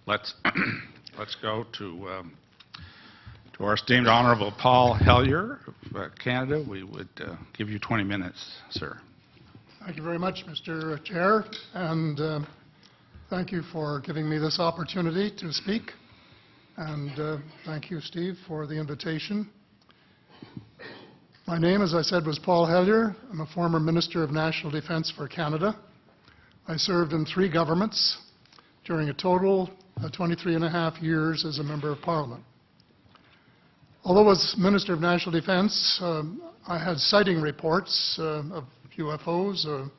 let's let's go to our esteemed Honorable Paul Hellyer of Canada. We would give you 20 minutes, sir. Thank you very much, Mr. Chair, and thank you for giving me this opportunity to speak. And thank you, Steve, for the invitation. My name, as I said, was Paul Hellyer. I'm a former Minister of National Defence for Canada. I served in 3 governments during a total of 23.5 years as a Member of Parliament. Although as Minister of National Defence, I had sighting reports of UFOs.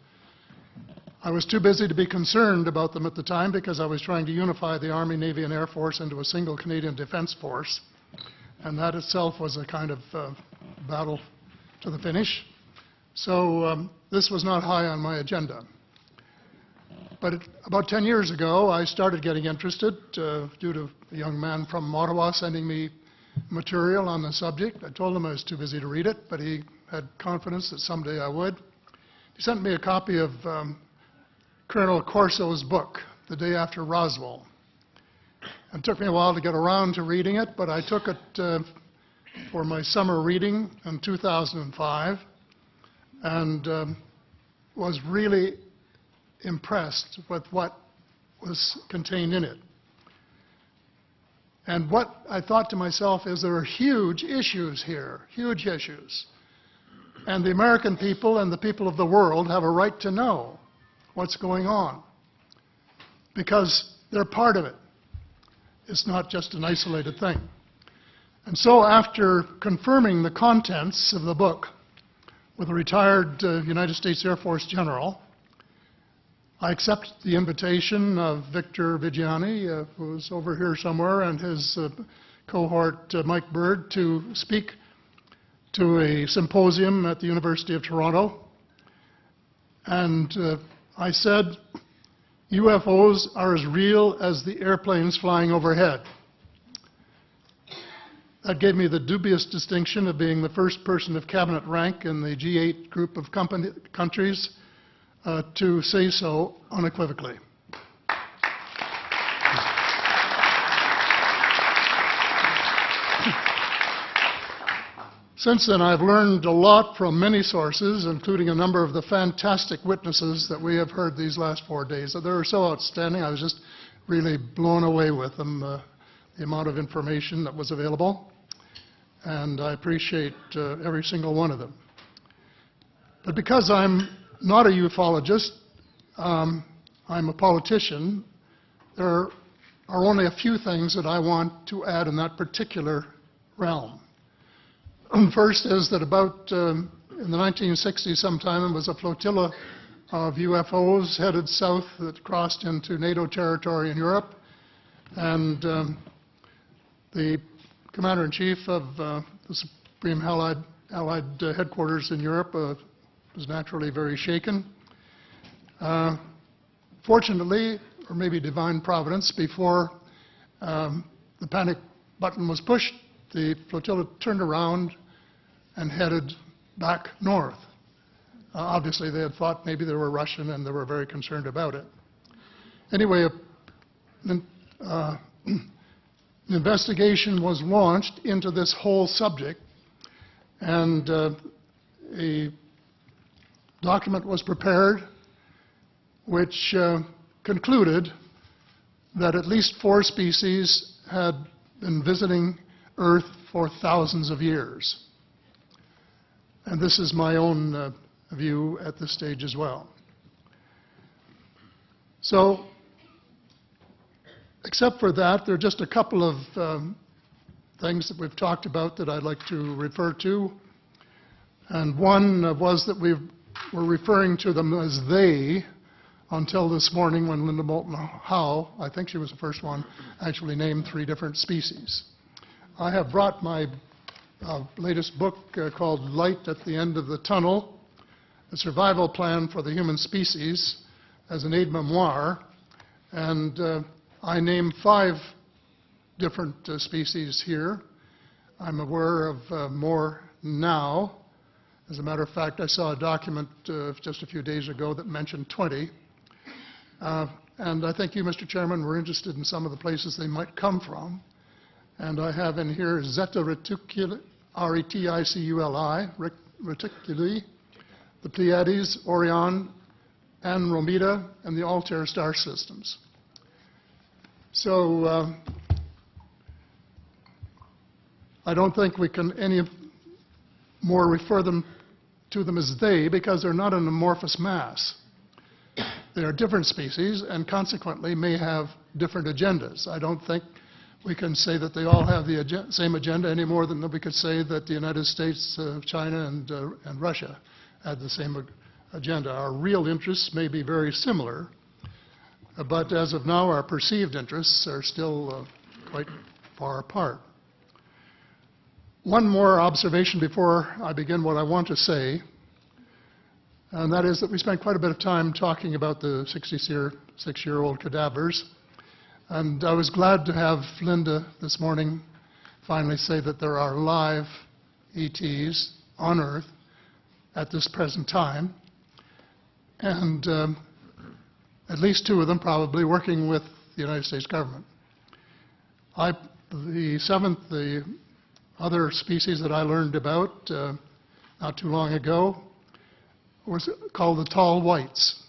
I was too busy to be concerned about them at the time because I was trying to unify the Army, Navy and Air Force into a single Canadian Defence Force. And that itself was a kind of battle to the finish. So this was not high on my agenda. But about 10 years ago, I started getting interested due to a young man from Ottawa sending me material on the subject. I told him I was too busy to read it, but he had confidence that someday I would. He sent me a copy of Colonel Corso's book, The Day After Roswell. It took me a while to get around to reading it, but I took it for my summer reading in 2005 and was really impressed with what was contained in it. And what I thought to myself is there are huge issues here, huge issues. And the American people and the people of the world have a right to know what's going on because they're part of it. It's not just an isolated thing. And so after confirming the contents of the book with a retired United States Air Force general, I accepted the invitation of Victor Vigiani, who's over here somewhere, and his cohort Mike Bird to speak to a symposium at the University of Toronto. And I said, UFOs are as real as the airplanes flying overhead. That gave me the dubious distinction of being the first person of cabinet rank in the G8 group of countries to say so unequivocally. Since then, I've learned a lot from many sources, including a number of the fantastic witnesses that we have heard these last 4 days. They were so outstanding, I was just really blown away with them, the amount of information that was available. And I appreciate every single one of them. But because I'm not a ufologist, I'm a politician, there are only a few things that I want to add in that particular realm. First is that about in the 1960s sometime, there was a flotilla of UFOs headed south that crossed into NATO territory in Europe. And the Commander-in-Chief of the Supreme Allied Headquarters in Europe was naturally very shaken. Fortunately, or maybe divine providence, before the panic button was pushed, the flotilla turned around and headed back north. Obviously, they had thought maybe they were Russian and they were very concerned about it. Anyway, an investigation was launched into this whole subject, and a document was prepared which concluded that at least 4 species had been visiting Earth for thousands of years. And this is my own view at this stage as well. So, except for that, there are just a couple of things that we've talked about that I'd like to refer to. And one was that we were referring to them as they until this morning when Linda Moulton Howe, I think she was the first one, actually named 3 different species. I have brought my latest book called Light at the End of the Tunnel, A Survival Plan for the Human Species, as an aide-memoire, and I name 5 different species here. I'm aware of more now. As a matter of fact, I saw a document just a few days ago that mentioned 20. and I think you, Mr. Chairman, were interested in some of the places they might come from. And I have in here Zeta Reticuli, R-E-T-I-C-U-L-I, Reticuli, the Pleiades, Orion, Andromeda, and the Altair star systems. So I don't think we can any more refer to them as they, because they're not an amorphous mass. They are different species and consequently may have different agendas. I don't think we can say that they all have the same agenda any more than we could say that the United States, China, and Russia had the same agenda. Our real interests may be very similar, but as of now, our perceived interests are still quite far apart. One more observation before I begin what I want to say, and that is that we spent quite a bit of time talking about the 66-year-old cadavers. And I was glad to have Linda this morning finally say that there are live ETs on Earth at this present time, and at least 2 of them probably working with the United States government. The other species that I learned about not too long ago was called the tall whites.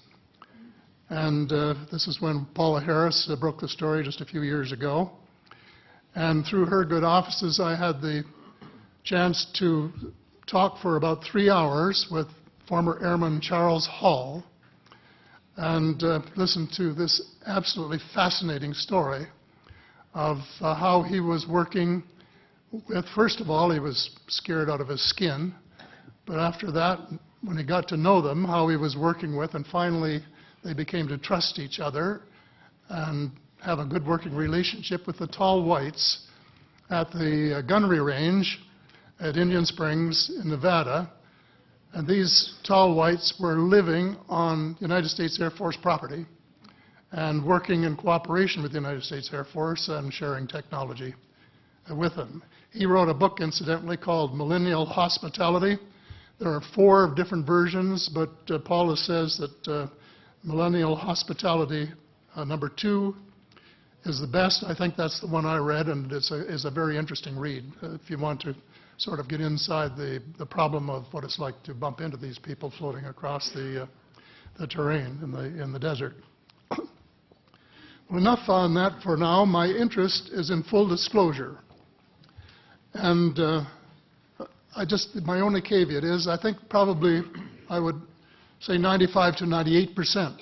And this is when Paula Harris broke the story just a few years ago. And through her good offices, I had the chance to talk for about 3 hours with former Airman Charles Hall and listen to this absolutely fascinating story of how he was working with, first of all, he was scared out of his skin, but after that, when he got to know them, how he was working with, and finally they became to trust each other and have a good working relationship with the tall whites at the gunnery range at Indian Springs in Nevada. And these tall whites were living on United States Air Force property and working in cooperation with the United States Air Force and sharing technology with them. He wrote a book, incidentally, called Millennial Hospitality. There are 4 different versions, but Paula says that Millennial Hospitality number 2 is the best. I think that's the one I read, and it's a very interesting read if you want to sort of get inside the problem of what it's like to bump into these people floating across the terrain in the desert. Well, enough on that for now. My interest is in full disclosure. And my only caveat is I think probably I would say 95 to 98%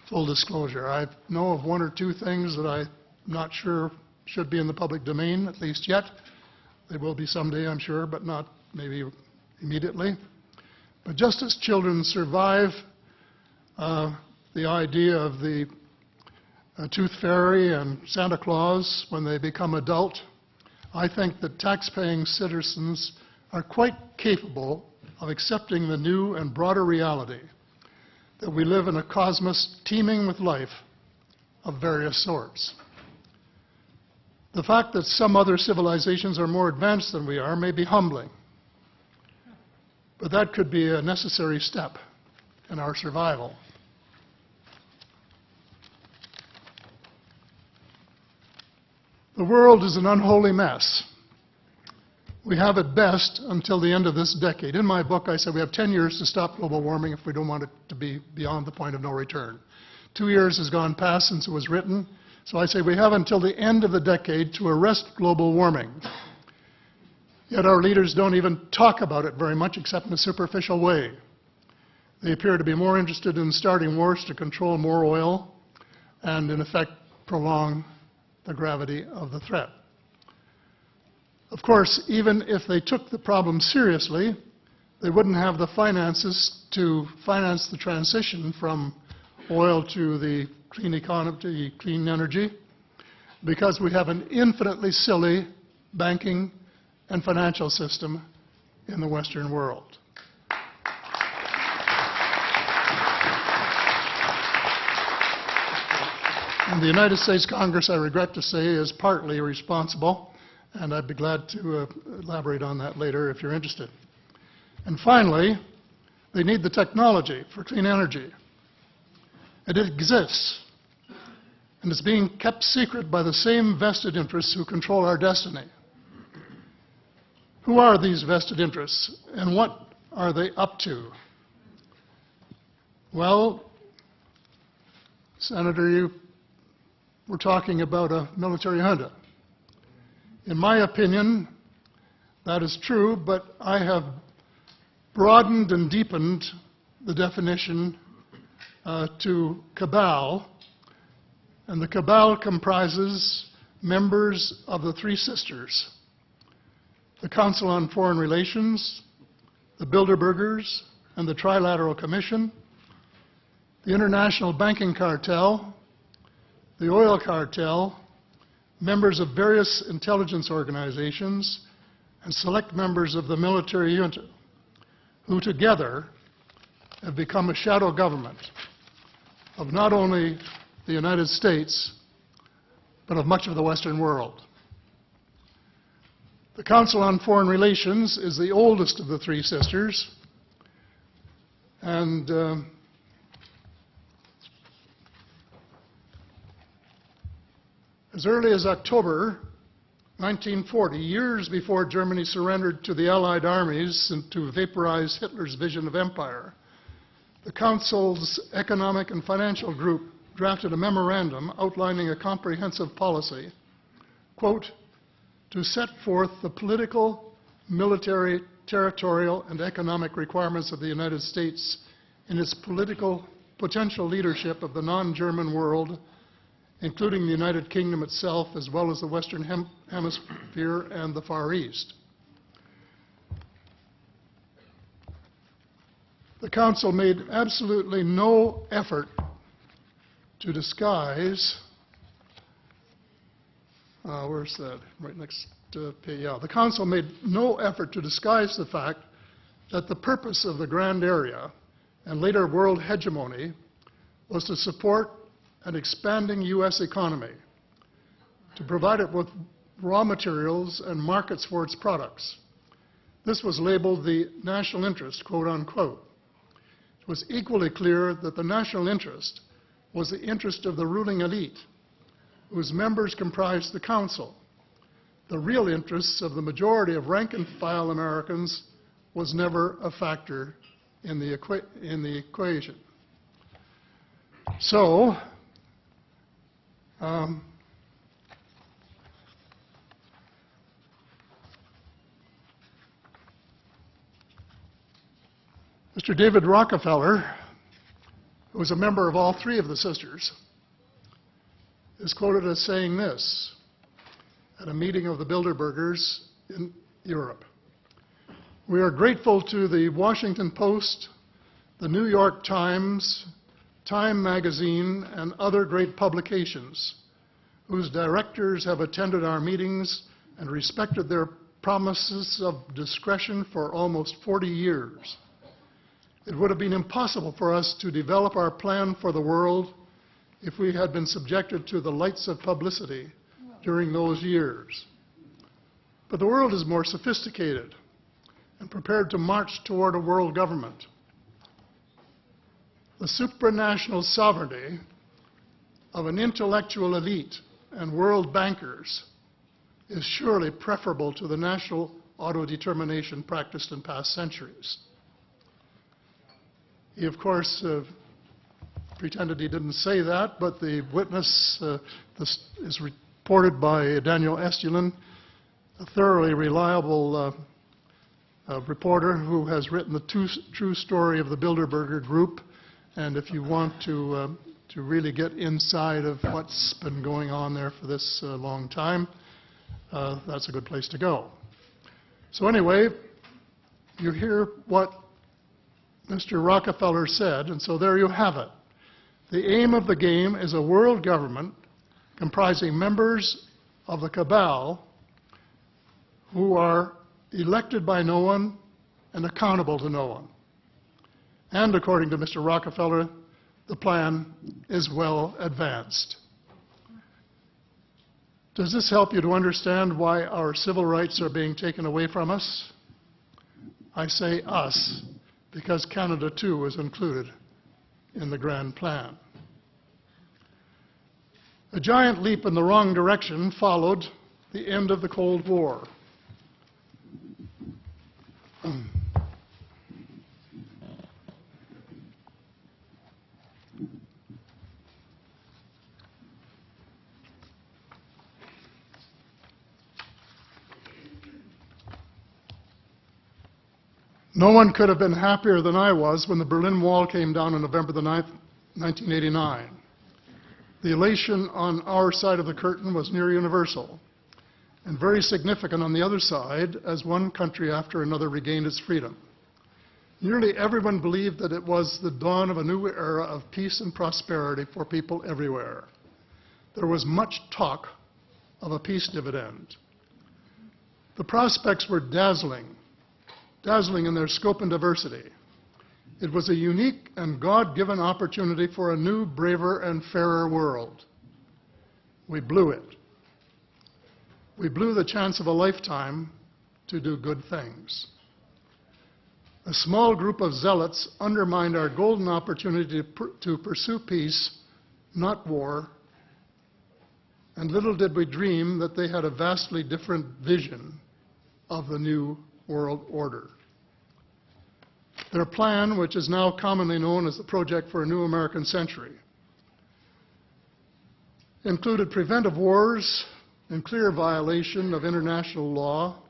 full disclosure. I know of 1 or 2 things that I'm not sure should be in the public domain, at least yet. They will be someday, I'm sure, but not maybe immediately. But just as children survive the idea of the Tooth Fairy and Santa Claus when they become adult, I think that tax-paying citizens are quite capable of accepting the new and broader reality that we live in a cosmos teeming with life of various sorts. The fact that some other civilizations are more advanced than we are may be humbling, but that could be a necessary step in our survival. The world is an unholy mess. We have it best until the end of this decade. In my book, I said we have 10 years to stop global warming if we don't want it to be beyond the point of no return. 2 years has gone past since it was written, so I say we have until the end of the decade to arrest global warming. Yet our leaders don't even talk about it very much except in a superficial way. They appear to be more interested in starting wars to control more oil and, in effect, prolong the gravity of the threat. Of course, even if they took the problem seriously, they wouldn't have the finances to finance the transition from oil to the clean economy, to clean energy, because we have an infinitely silly banking and financial system in the Western world. And the United States Congress, I regret to say, is partly responsible. And I'd be glad to elaborate on that later if you're interested. And finally, they need the technology for clean energy. And it exists, and it's being kept secret by the same vested interests who control our destiny. Who are these vested interests, and what are they up to? Well, Senator, we're talking about a military junta. In my opinion, that is true, but I have broadened and deepened the definition to cabal, and the cabal comprises members of the Three Sisters: the Council on Foreign Relations, the Bilderbergers, and the Trilateral Commission, the International Banking Cartel, the Oil Cartel, members of various intelligence organizations, and select members of the military junta, who together have become a shadow government of not only the United States, but of much of the Western world. The Council on Foreign Relations is the oldest of the Three Sisters, and as early as October 1940, years before Germany surrendered to the Allied armies and to vaporize Hitler's vision of empire, the Council's Economic and Financial Group drafted a memorandum outlining a comprehensive policy, quote, to set forth the political, military, territorial, and economic requirements of the United States in its political potential leadership of the non-German world, including the United Kingdom itself, as well as the Western Hemisphere and the Far East. The Council made absolutely no effort to disguise, where's that? Right next page, yeah. The Council made no effort to disguise the fact that the purpose of the Grand Area and later world hegemony was to support an expanding U.S. economy, to provide it with raw materials and markets for its products. This was labeled the national interest, quote unquote. It was equally clear that the national interest was the interest of the ruling elite, whose members comprised the Council. The real interests of the majority of rank-and-file Americans was never a factor in the equation. So, Mr. David Rockefeller, who was a member of all three of the sisters, is quoted as saying this at a meeting of the Bilderbergers in Europe. We are grateful to the Washington Post, the New York Times, Time magazine, and other great publications, whose directors have attended our meetings and respected their promises of discretion for almost 40 years. It would have been impossible for us to develop our plan for the world if we had been subjected to the lights of publicity during those years. But the world is more sophisticated and prepared to march toward a world government. The supranational sovereignty of an intellectual elite and world bankers is surely preferable to the national autodetermination practiced in past centuries. He, of course, pretended he didn't say that, but the witness this is reported by Daniel Estulin, a thoroughly reliable reporter who has written the true story of the Bilderberger Group. And if you want to really get inside of what's been going on there for this long time, that's a good place to go. So anyway, you hear what Mr. Rockefeller said, and so there you have it. The aim of the game is a world government comprising members of the cabal who are elected by no one and accountable to no one. And according to Mr. Rockefeller, the plan is well advanced. Does this help you to understand why our civil rights are being taken away from us? I say us, because Canada too is included in the grand plan. A giant leap in the wrong direction followed the end of the Cold War. No one could have been happier than I was when the Berlin Wall came down on November the 9th, 1989. The elation on our side of the curtain was near universal, and very significant on the other side as one country after another regained its freedom. Nearly everyone believed that it was the dawn of a new era of peace and prosperity for people everywhere. There was much talk of a peace dividend. The prospects were dazzling in their scope and diversity. It was a unique and God-given opportunity for a new, braver, and fairer world. We blew it. We blew the chance of a lifetime to do good things. A small group of zealots undermined our golden opportunity to pursue peace, not war, and little did we dream that they had a vastly different vision of the new world order. Their plan, which is now commonly known as the Project for a New American Century, included preventive wars in clear violation of international law,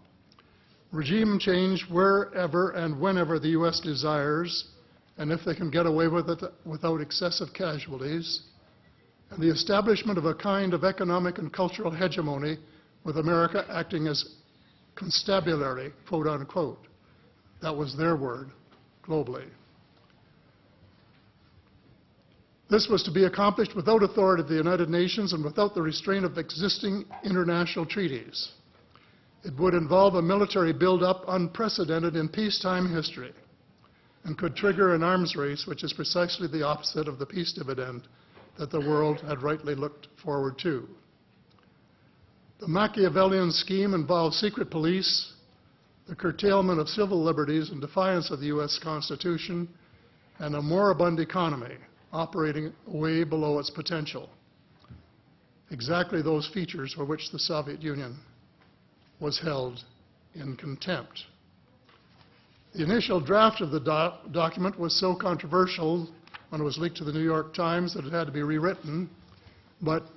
regime change wherever and whenever the U.S. desires, and if they can get away with it without excessive casualties, and the establishment of a kind of economic and cultural hegemony with America acting as constabulary, quote unquote. That was their word, globally. This was to be accomplished without authority of the United Nations and without the restraint of existing international treaties. It would involve a military buildup unprecedented in peacetime history and could trigger an arms race, which is precisely the opposite of the peace dividend that the world had rightly looked forward to. The Machiavellian scheme involved secret police, the curtailment of civil liberties in defiance of the U.S. Constitution, and a moribund economy operating way below its potential. Exactly those features for which the Soviet Union was held in contempt. The initial draft of the document was so controversial when it was leaked to the New York Times that it had to be rewritten, but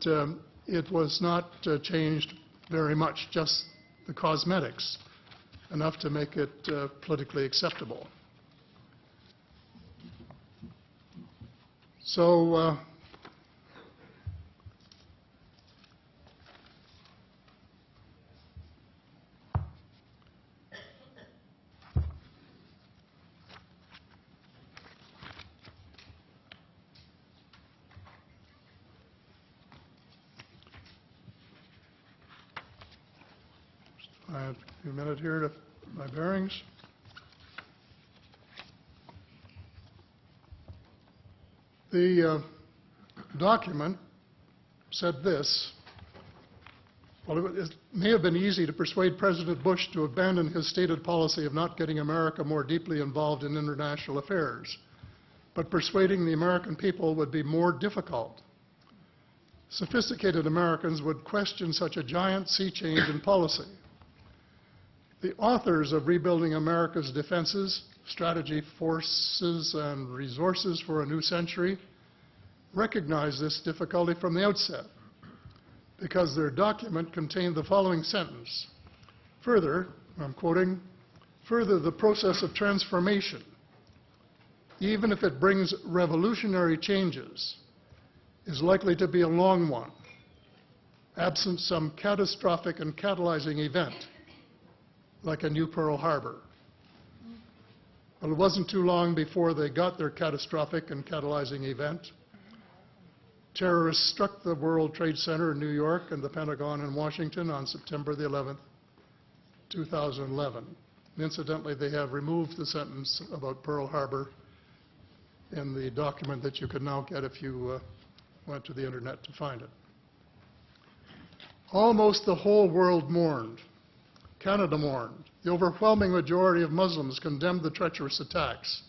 it was not changed very much, just the cosmetics, enough to make it politically acceptable. So I have a few minutes here to my bearings. The document said this: well, it may have been easy to persuade President Bush to abandon his stated policy of not getting America more deeply involved in international affairs, but persuading the American people would be more difficult. Sophisticated Americans would question such a giant sea change in policy. The authors of Rebuilding America's Defenses, Strategy, Forces, and Resources for a New Century recognized this difficulty from the outset because their document contained the following sentence: further, I'm quoting, further, the process of transformation, even if it brings revolutionary changes, is likely to be a long one, absent some catastrophic and catalyzing event, like a new Pearl Harbor. Well, it wasn't too long before they got their catastrophic and catalyzing event. Terrorists struck the World Trade Center in New York and the Pentagon in Washington on September the 11th, 2011. And incidentally, they have removed the sentence about Pearl Harbor in the document that you could now get if you went to the internet to find it. Almost the whole world mourned. Canada mourned. The overwhelming majority of Muslims condemned the treacherous attacks.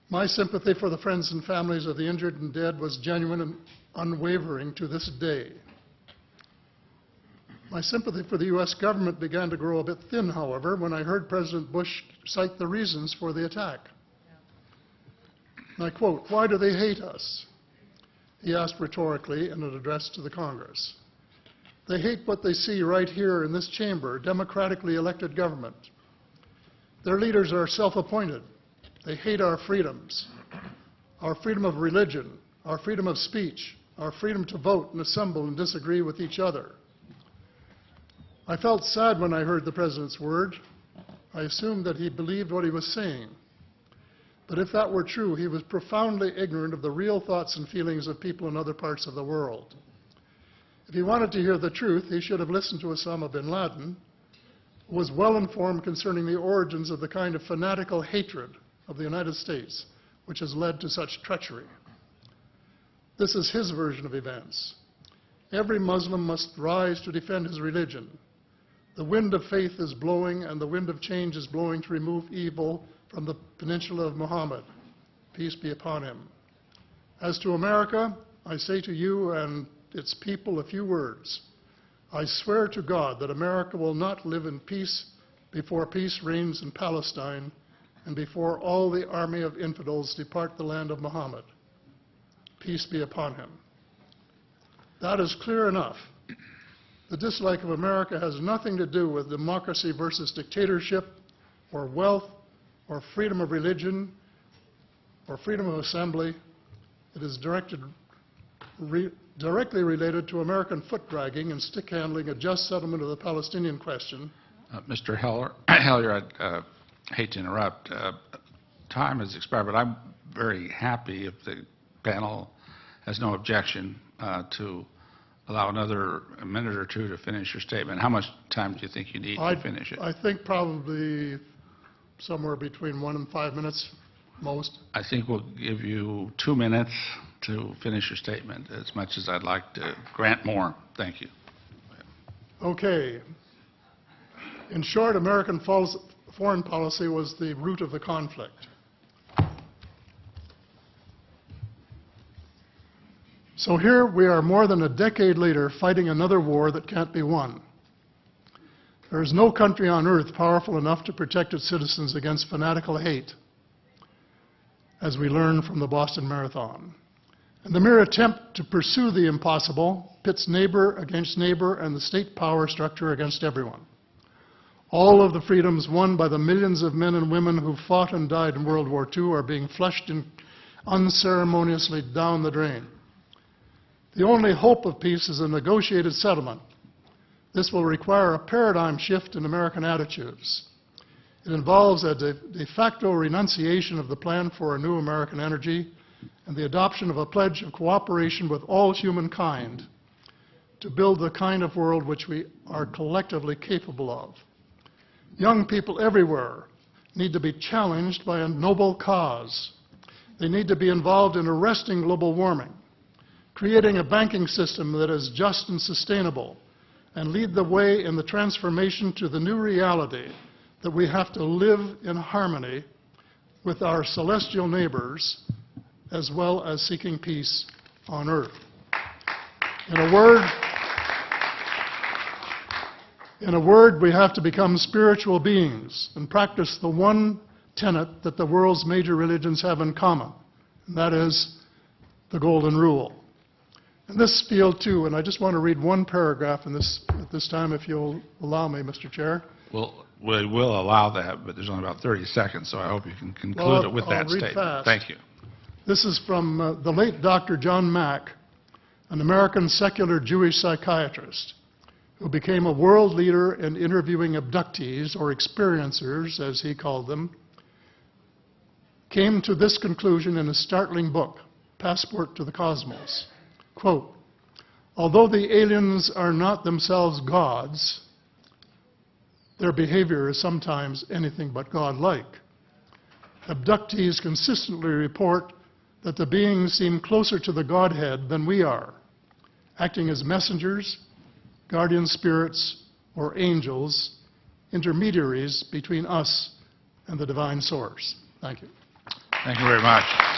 My sympathy for the friends and families of the injured and dead was genuine and unwavering to this day. My sympathy for the U.S. government began to grow a bit thin, however, when I heard President Bush cite the reasons for the attack. And I quote, "Why do they hate us?" he asked rhetorically in an address to the Congress. "They hate what they see right here in this chamber, democratically elected government. Their leaders are self-appointed. They hate our freedoms, our freedom of religion, our freedom of speech, our freedom to vote and assemble and disagree with each other." I felt sad when I heard the President's word. I assumed that he believed what he was saying. But if that were true, he was profoundly ignorant of the real thoughts and feelings of people in other parts of the world. If he wanted to hear the truth, he should have listened to Osama bin Laden, who was well informed concerning the origins of the kind of fanatical hatred of the United States which has led to such treachery. This is his version of events. Every Muslim must rise to defend his religion. The wind of faith is blowing, and the wind of change is blowing to remove evil from the peninsula of Muhammad. Peace be upon him. As to America, I say to you and its people a few words. I swear to God that America will not live in peace before peace reigns in Palestine and before all the army of infidels depart the land of Muhammad. Peace be upon him. That is clear enough. The dislike of America has nothing to do with democracy versus dictatorship, or wealth, or freedom of religion, or freedom of assembly. It is directly related to American foot-dragging and stick-handling a just settlement of the Palestinian question. Mr. Hellyer, I'd hate to interrupt. Time has expired, but I'm very happy if the panel has no objection to allow another minute or two to finish your statement. How much time do you think you need to finish it? I think probably somewhere between 1 and 5 minutes, most. I think we'll give you 2 minutes to finish your statement, as much as I'd like to grant more. Thank you. Okay. In short, American foreign policy was the root of the conflict. So here we are more than a decade later fighting another war that can't be won. There is no country on earth powerful enough to protect its citizens against fanatical hate, as we learned from the Boston Marathon. And the mere attempt to pursue the impossible pits neighbor against neighbor and the state power structure against everyone. All of the freedoms won by the millions of men and women who fought and died in World War II are being flushed unceremoniously down the drain. The only hope of peace is a negotiated settlement. This will require a paradigm shift in American attitudes. It involves a de facto renunciation of the plan for a new American energy and the adoption of a pledge of cooperation with all humankind to build the kind of world which we are collectively capable of. Young people everywhere need to be challenged by a noble cause. They need to be involved in arresting global warming, creating a banking system that is just and sustainable, and lead the way in the transformation to the new reality that we have to live in harmony with our celestial neighbors, as well as seeking peace on earth. In a word, we have to become spiritual beings and practice the one tenet that the world's major religions have in common, and that is the Golden Rule. In this field, too, and I just want to read one paragraph at this time, if you'll allow me, Mr. Chair. Well, we will allow that, but there's only about 30 seconds, so I hope you can conclude it with that statement. Fast. Thank you. This is from the late Dr. John Mack, an American secular Jewish psychiatrist who became a world leader in interviewing abductees, or experiencers, as he called them, came to this conclusion in a startling book, Passport to the Cosmos. Quote, although the aliens are not themselves gods, their behavior is sometimes anything but godlike. Abductees consistently report that the beings seem closer to the Godhead than we are, acting as messengers, guardian spirits, or angels, intermediaries between us and the divine source. Thank you. Thank you very much.